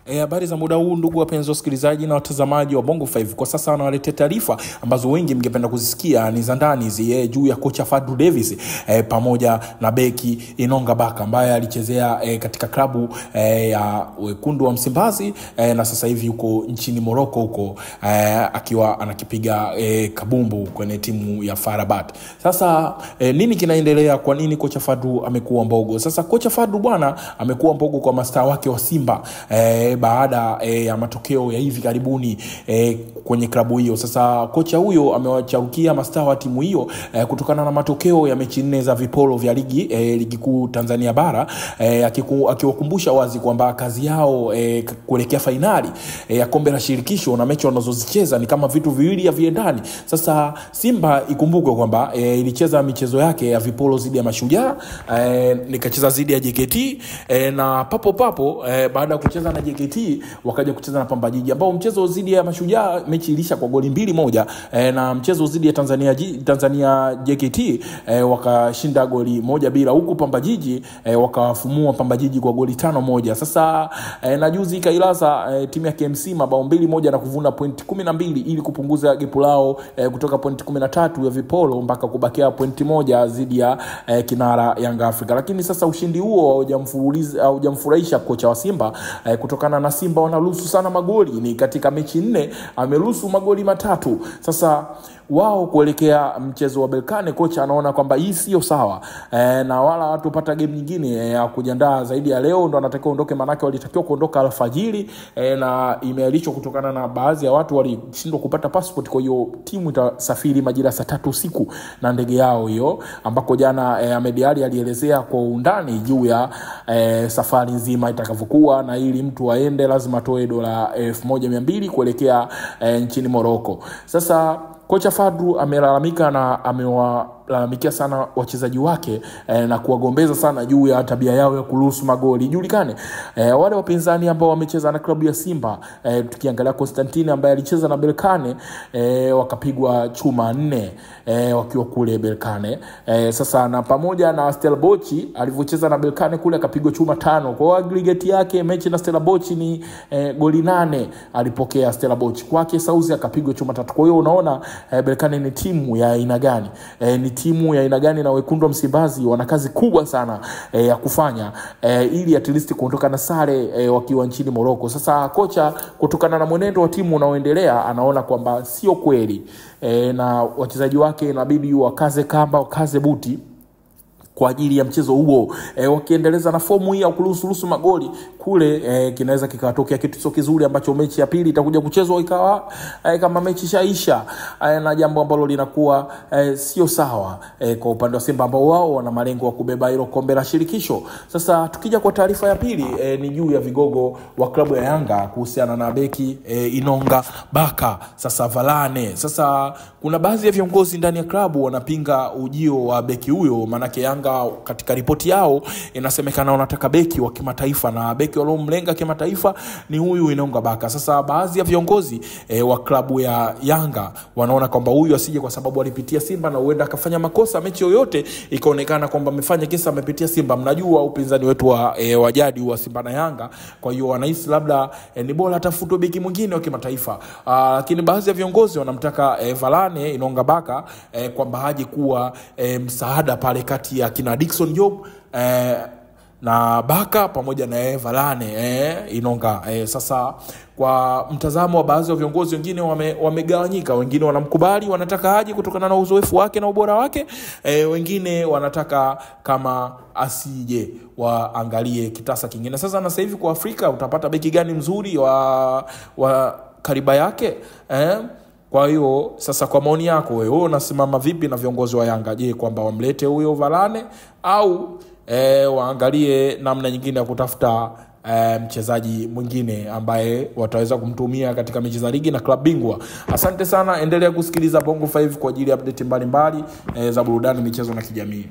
Habari za muda huu ndugu wapenzi wasikilizaji na watazamaji wa Bongo 5. Kwa sasa wanawaletea taarifa ambazo wengi mngependa kuzisikia ni za ndani juu ya kocha Fadlu Davis pamoja na beki Inonga Baka ambaye alichezea katika klabu ya Wekundu wa Msimbazi na sasa hivi yuko nchini Morocco huko akiwa anakipiga kabumbu kwenye timu ya FAR Rabat. Sasa nini kinaendelea? Kwa nini kocha Fadlu amekuwa mbogo? Sasa kocha Fadlu bwana amekuwa mbogo kwa mastaa wake wa Simba baada ya matokeo ya hivi karibuni kwenye klabu hiyo. Sasa kocha huyo amewachaukia mastaa wa timu hiyo kutokana na matokeo ya mechi 4 za vipolo vya ligi kuu Tanzania bara, akiwakumbusha wazi kwamba kazi yao kuelekea finali ya kombe la shirikisho na mechi wanazozicheza ni kama vitu viwili viendani. Sasa Simba ikumbuke kwamba ilicheza michezo yake ya vipolo zidi ya Mashujaa, nikacheza zidi ya JKT na papo baada ya kucheza na JKT wakaja kucheza na Pamba Jiji, ambao mchezo zidi ya Mashujaa mechi ilisha kwa goli 2-1 na mchezo zidi ya Tanzania JKT wakashinda goli 1-0, huku Pamba Jiji wakawafumua Pamba Jiji kwa goli 5-1. Sasa na juzi ikailaza timu ya KMC mabao 2-1 na kuvuna point 12 ili kupunguza gepu lao kutoka point 13 ya vipolo mpaka kubakia point 1 zidi ya kinara Yanga Africa. Lakini sasa ushindi huo haujamfurahisha kocha wa Simba kutokana na Simba wanaruhusu sana magoli. Ni katika mechi 4 ameruhusu magoli 3. Sasa wao kuelekea mchezo wa Berkane kocha anaona kwamba hii sio sawa na wala watu pata game nyingine ya kujiandaa zaidi ya leo, ndo anatakiwa ondoke, manake walitakiwa kuondoka alfajiri na imeahirishwa kutokana na baadhi ya watu walishindwa kupata passport. Kwa hiyo timu itasafiri majira saa 3 usiku na ndege yao hiyo, ambako jana Ahmed Ally alielezea kwa undani juu ya safari nzima itakavyokuwa, na ili mtu aende lazima toe dola 1200 kuelekea nchini Morocco. Sasa kocha Fadlu amelalamika na amewalalamikia sana wachezaji wake na kuwagombeza sana juu ya tabia yao ya kuruhusu magoli. Julikane wale wapinzani ambao wamecheza na klabu ya Simba, tukiangalia Constantine ambaye alicheza na Berkane wakapigwa chuma 4 wakiwa kule Berkane. Sasa na pamoja na Stellenbosch alivyocheza na Berkane kule akapigwa chuma 5. Kwa aggregate yake mechi na Stellenbosch ni goli 8 alipokea Stellenbosch. Kwake Sauzi akapigwa chuma 3. Kwa hiyo unaona Berkane ni timu ya aina gani? Ni timu ya aina gani? Na Wekundu wa Msimbazi wana kazi kubwa sana ya kufanya ili at least kuondoka na sare wakiwa nchini Morocco. Sasa kocha kutokana na mwenendo wa timu unaoendelea anaona kwamba sio kweli na wachezaji wake inabidi wakaze kamba, wakaze buti kwa ajili ya mchezo huo. Wakiendeleza na fomu hii ya kuruhusu magoli kule, kinaweza kikatokea kitu sio kizuri ambacho mechi ya pili itakuja kuchezwa ikawa kama mechi shaisha, na jambo ambalo linakuwa sio sawa kwa upande wa Simba ambao wao wana malengo ya kubeba hilo kombe la shirikisho. Sasa tukija kwa taarifa ya pili ni juu ya vigogo wa klabu ya Yanga kuhusiana na beki Inonga Baka sasa Varane. Sasa kuna baadhi ya viongozi ndani ya klabu wanapinga ujio wa beki huyo, manake Yanga katika ripoti yao inasemekana wanataka beki wa kimataifa, na beki waliomlenga kimataifa ni huyu Inonga Baka. Sasa baadhi ya viongozi wa klabu ya Yanga wanaona kwamba huyu asije kwa sababu alipitia Simba na huenda akafanya makosa mechi yoyote ikaonekana kwamba amefanya kisa amepitia Simba. Mnajua upinzani wetu wa jadi wa Simba na Yanga, kwa hiyo wanahisi labda ni bora atafutwe beki mwingine wa kimataifa. Lakini baadhi ya viongozi wanamtaka Varane Inonga Baka kwamba haje kuwa msaada pale kati ya kina Dickson Job na Baka pamoja na Varane Inonga. Sasa kwa mtazamo wa baadhi ya viongozi wengine wamegawanyika. Wengine wanamkubali, wanataka aje kutokana na uzoefu wake na ubora wake. Wengine wanataka kama asije waangalie kitasa kingine. Sasa na sasa hivi kwa Afrika utapata beki gani mzuri wa kariba yake? Kwa hiyo sasa kwa maoni yako wewe unasimama vipi na viongozi wa Yanga? Je, kwamba wamlete huyo Varane au waangalie namna nyingine ya kutafuta mchezaji mwingine ambaye wataweza kumtumia katika mechi za ligi na klabu bingwa? Asante sana, endelea kusikiliza Bongo 5 kwa ajili ya update mbalimbali za burudani, michezo na kijamii.